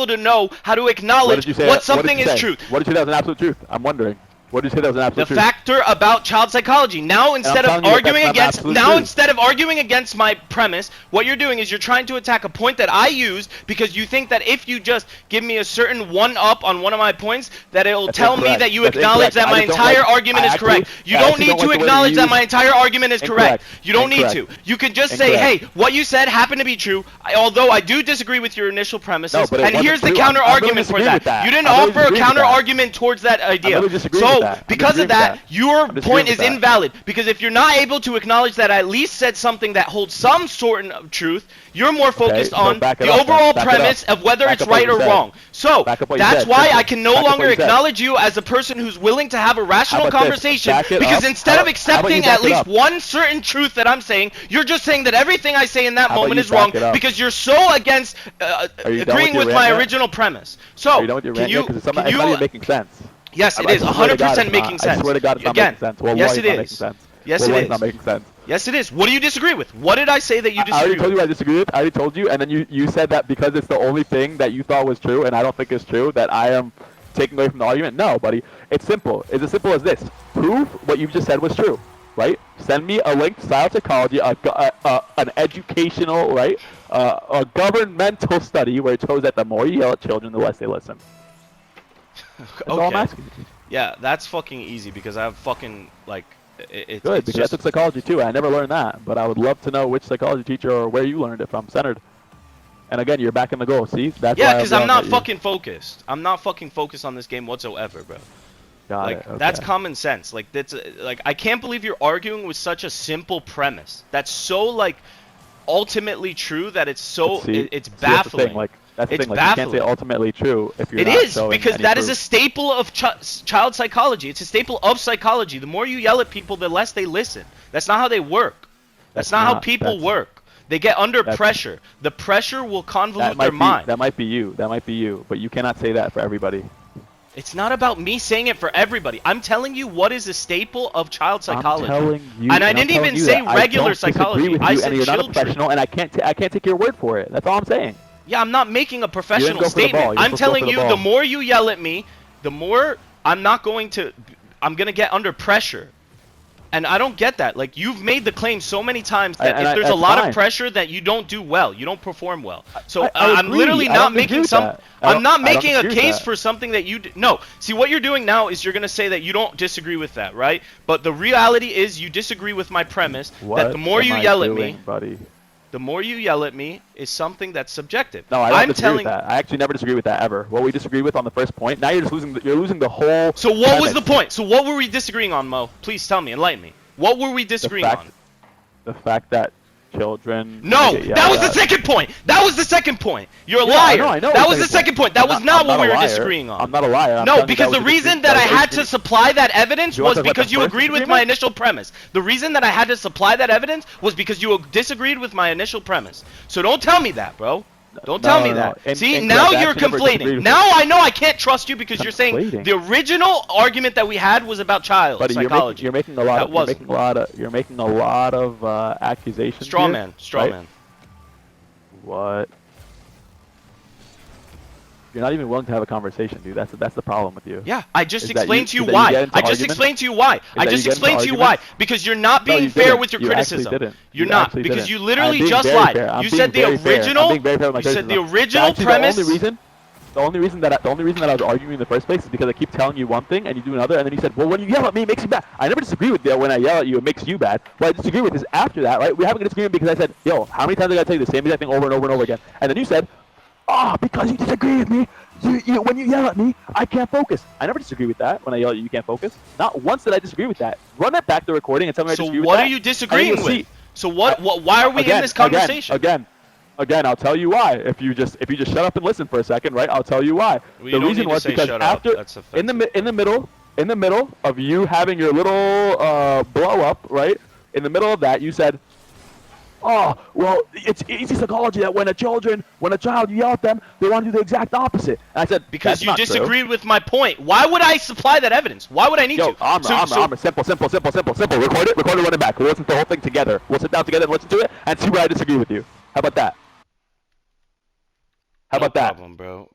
able to know how to acknowledge what something is truth. What did you say that was an absolute truth? I'm wondering. What did you say that was an absolute truth? The factor about child psychology. Now instead of arguing against my premise, what you're doing is you're trying to attack a point that I used because you think that if you just give me a certain one-up on one of my points, that it'll tell me that you acknowledge that my entire argument is correct. You don't need to acknowledge that my entire argument is correct. You don't need to. You can just say, hey, what you said happened to be true, although I do disagree with your initial premises, and here's the counter-argument for that. You didn't offer a counter-argument towards that idea. So, because of that, your point is invalid. Because if you're not able to acknowledge that I at least said something that holds some sort of truth, you're more focused on the overall premise of whether it's right or wrong. So, that's why I can no longer acknowledge you as a person who's willing to have a rational conversation. Because instead of accepting at least one certain truth that I'm saying, you're just saying that everything I say in that moment is wrong because you're so against agreeing with my original premise. So, can you making sense? Yes, it is 100% making sense. I swear to God, it's not making sense. Yes, it is. Yes, it is. Not making sense. Yes, it is. What do you disagree with? What did I say that you disagree with? I already told you I disagree with. I already told you, and then you said that because it's the only thing that you thought was true, and I don't think it's true, that I am taking away from the argument. No, buddy. It's simple. It's as simple as this. Prove what you just said was true, right? Send me a link to child psychology, an educational, right, a governmental study where it shows that the more you yell at children, the less they listen. That's all I'm asking. Yeah, that's fucking easy because I have fucking, like, it's good, because I took psychology too, and I never learned that. But I would love to know which psychology teacher or where you learned it from, Centered. And again, you're back in the goal, see? That's yeah, because I'm not fucking focused. I'm not fucking focused on this game whatsoever, bro. Got it. Okay. That's common sense. Like, that's, like, I can't believe you're arguing with such a simple premise. That's so, like, ultimately true that it's so, it's baffling. That's the thing, like, you can't say ultimately true if you're not showing any proof. It is, because that is a staple of child psychology. It's a staple of psychology. The more you yell at people, the less they listen. That's not how they work. That's not how people work. They get under pressure. The pressure will convolute their mind. That might be you. That might be you. But you cannot say that for everybody. It's not about me saying it for everybody. I'm telling you what is a staple of child psychology. I'm telling you, and I didn't even say regular psychology. I said you're not a professional, and I can't take your word for it. That's all I'm saying. Yeah, I'm not making a professional statement. I'm telling you, the more you yell at me, the more I'm going to get under pressure. And I don't get that. Like, you've made the claim so many times that if there's a lot of pressure that you don't do well, you don't perform well. So I'm literally not making I'm not making a case for something that you no. See, what you're doing now is you're going to say that you don't disagree with that, right? But the reality is you disagree with my premise that the more you yell at me, buddy, the more you yell at me is something that's subjective. No, I don't disagree with that. I actually never disagree with that ever. What we disagree with on the first point, now you're just losing the whole. So what was the point? So what were we disagreeing on, Mo? Please tell me, enlighten me. What were we disagreeing on? The fact that children. No, that was the second point. That was the second point. You're a liar. I know that was the second point. That was not what we were disagreeing on. I'm not a liar. No, because the reason that I had to supply that evidence was because you agreed with my initial premise. The reason that I had to supply that evidence was because you disagreed with my initial premise. So don't tell me that, bro. Don't tell me that. See, now you're conflating. Now I know I can't trust you because you're saying the original argument that we had was about child psychology. You're making a lot of accusations. Straw man. What? You're not even willing to have a conversation, dude. That's the problem with you. Yeah, I just explained to you why. I just explained to you why. Because you're not being fair with your criticism. You're not, because you literally just lied. You said the original. You said the original premise. The only reason that I was arguing in the first place is because I keep telling you one thing and you do another, and then you said, well, when you yell at me, it makes you bad. I never disagree with that. When I yell at you, it makes you bad. What I disagree with is after that, right? We're having a disagreement because I said, yo, how many times I gotta tell you the same exact thing over and over and over again? And then you said, oh, because you disagree with me, when you yell at me, I can't focus. I never disagree with that. When I yell at you, you can't focus. Not once did I disagree with that. Run that back to the recording and tell me I disagree with that. So what are you disagreeing with? So why are we in this conversation? Again, I'll tell you why. If you just shut up and listen for a second, right? I'll tell you why. Well, the reason was because after in the middle of you having your little blow up, right? In the middle of that, you said, oh, well, it's easy psychology that when a child, you yell at them, they want to do the exact opposite. And I said, because you disagreed with my point. Why would I supply that evidence? Why would I need to? Amr, simple. Record it, run it back. We'll listen to the whole thing together. We'll sit down together and listen to it and see where I disagree with you. How about that? No problem, bro.